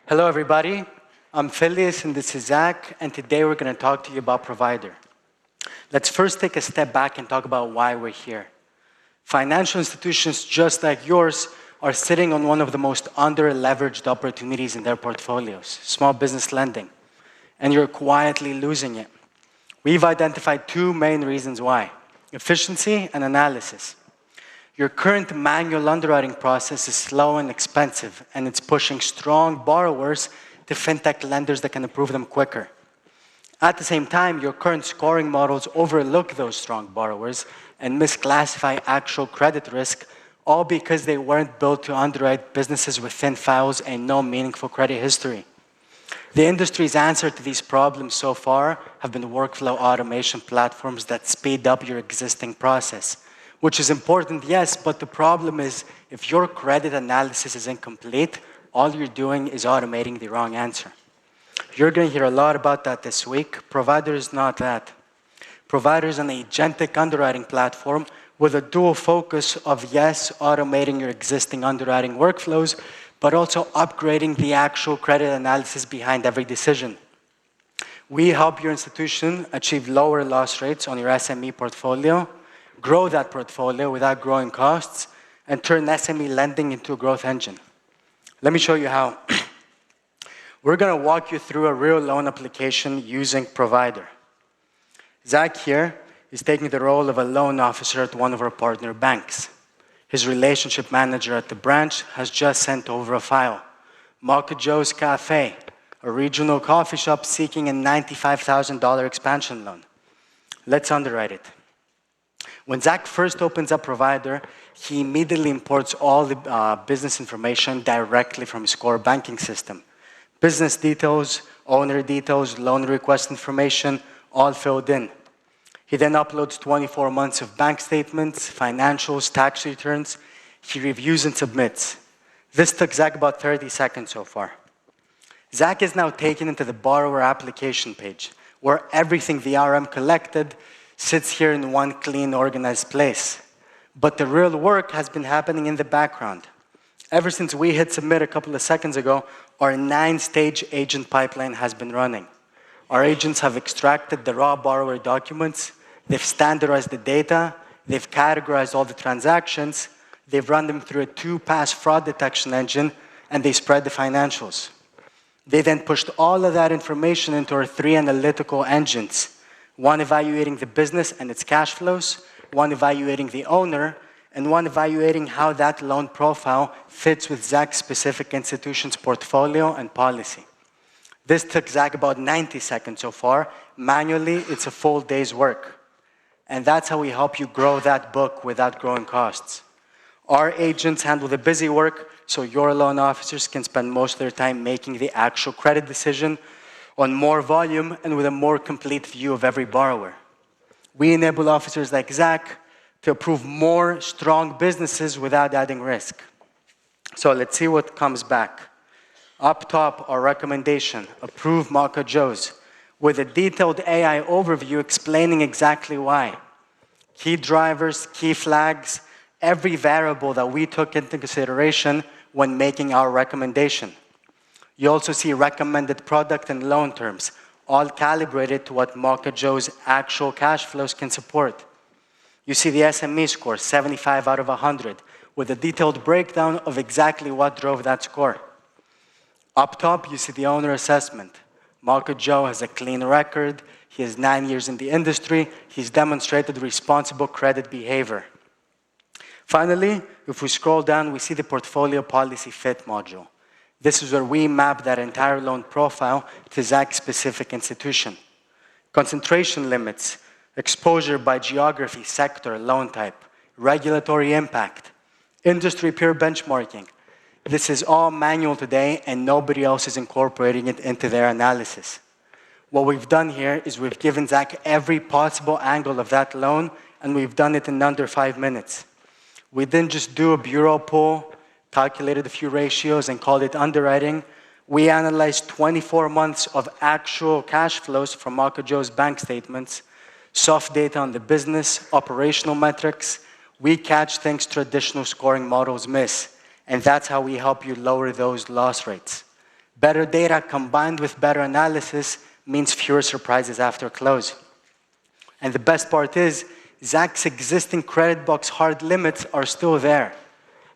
Hello, everybody. I'm Phileas, and this is Zach, and today we're going to talk to you about Provider. Let's first take a step back and talk about why we're here. Financial institutions just like yours are sitting on one of the most under-leveraged opportunities in their portfolios, small business lending, and you're quietly losing it. We've identified two main reasons why: efficiency and analysis. Your current manual underwriting process is slow and expensive, and it's pushing strong borrowers to fintech lenders that can approve them quicker. At the same time, your current scoring models overlook those strong borrowers and misclassify actual credit risk, all because they weren't built to underwrite businesses with thin files and no meaningful credit history. The industry's answer to these problems so far have been workflow automation platforms that speed up your existing process, which is important, yes, but the problem is if your credit analysis is incomplete, all you're doing is automating the wrong answer. You're going to hear a lot about that this week. Provider is not that. Provider is an agentic underwriting platform with a dual focus of, yes, automating your existing underwriting workflows, but also upgrading the actual credit analysis behind every decision. We help your institution achieve lower loss rates on your SME portfolio, grow that portfolio without growing costs, and turn SME lending into a growth engine. Let me show you how. We're going to walk you through a real loan application using Provider. Zach here is taking the role of a loan officer at one of our partner banks. His relationship manager at the branch has just sent over a file. Mocha Joe's Cafe, a regional coffee shop seeking a $95,000 expansion loan. Let's underwrite it. When Zach first opens up Provider, he immediately imports all the business information directly from his core banking system. Business details, owner details, loan request information, all filled in. He then uploads 24 months of bank statements, financials, tax returns. He reviews and submits. This took Zach about 30 seconds so far. Zach is now taken into the borrower application page, where everything the RM collected sits here in one clean, organized place. But the real work has been happening in the background. Ever since we hit submit a couple of seconds ago, our 9-stage agent pipeline has been running. Our agents have extracted the raw borrower documents, they've standardized the data, they've categorized all the transactions, they've run them through a 2-pass fraud detection engine, and they spread the financials. They then pushed all of that information into our 3 analytical engines, one evaluating the business and its cash flows, one evaluating the owner, and one evaluating how that loan profile fits with Zach's specific institution's portfolio and policy. This took Zach about 90 seconds so far. Manually, it's a full day's work. And that's how we help you grow that book without growing costs. Our agents handle the busy work so your loan officers can spend most of their time making the actual credit decision on more volume and with a more complete view of every borrower. We enable officers like Zach to approve more strong businesses without adding risk. So let's see what comes back. Up top, our recommendation, approve Mocha Joe's, with a detailed AI overview explaining exactly why. Key drivers, key flags, every variable that we took into consideration when making our recommendation. You also see recommended product and loan terms, all calibrated to what Mocha Joe's actual cash flows can support. You see the SME score, 75 out of 100, with a detailed breakdown of exactly what drove that score. Up top, you see the owner assessment. Mocha Joe has a clean record. He has 9 years in the industry. He's demonstrated responsible credit behavior. Finally, if we scroll down, we see the portfolio policy fit module. This is where we map that entire loan profile to Zach's specific institution. Concentration limits, exposure by geography, sector, loan type, regulatory impact, industry peer benchmarking. This is all manual today, and nobody else is incorporating it into their analysis. What we've done here is we've given Zach every possible angle of that loan, and we've done it in under 5 minutes. We didn't just do a bureau pull, calculated a few ratios, and called it underwriting. We analyzed 24 months of actual cash flows from Mocha Joe's bank statements, soft data on the business, operational metrics. We catch things traditional scoring models miss, and that's how we help you lower those loss rates. Better data combined with better analysis means fewer surprises after close. And the best part is, Zach's existing credit box hard limits are still there.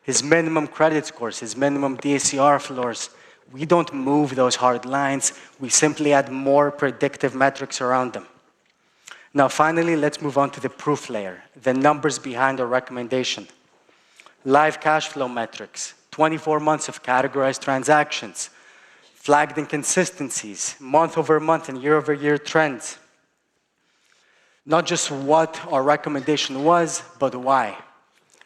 His minimum credit scores, his minimum DSCR floors, we don't move those hard lines, we simply add more predictive metrics around them. Now finally, let's move on to the proof layer, the numbers behind our recommendation. Live cash flow metrics, 24 months of categorized transactions, flagged inconsistencies, month-over-month and year-over-year trends. Not just what our recommendation was, but why.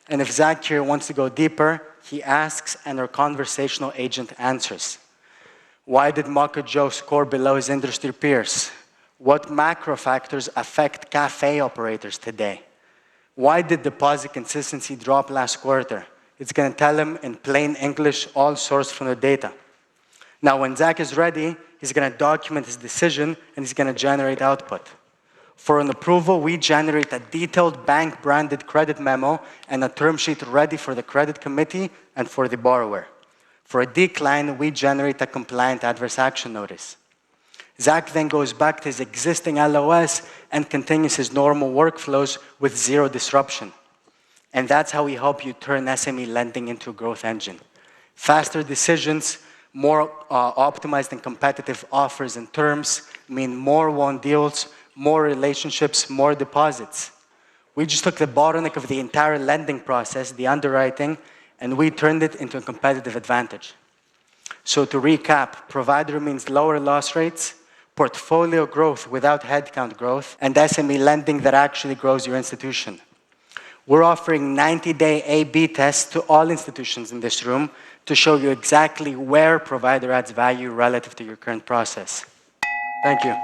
And if Zach here wants to go deeper, he asks and our conversational agent answers. Why did Mocha Joe score below his industry peers? What macro factors affect cafe operators today? Why did deposit consistency drop last quarter? It's going to tell him in plain English, all sourced from the data. Now, when Zach is ready, he's going to document his decision and he's going to generate output. For an approval, we generate a detailed bank-branded credit memo and a term sheet ready for the credit committee and for the borrower. For a decline, we generate a compliant adverse action notice. Zach then goes back to his existing LOS and continues his normal workflows with zero disruption. And that's how we help you turn SME lending into a growth engine. Faster decisions, more optimized and competitive offers and terms mean more won deals, more relationships, more deposits. We just took the bottleneck of the entire lending process, the underwriting, and we turned it into a competitive advantage. So to recap, Provider means lower loss rates, portfolio growth without headcount growth, and SME lending that actually grows your institution. We're offering 90-day A/B tests to all institutions in this room to show you exactly where Provider adds value relative to your current process. Thank you.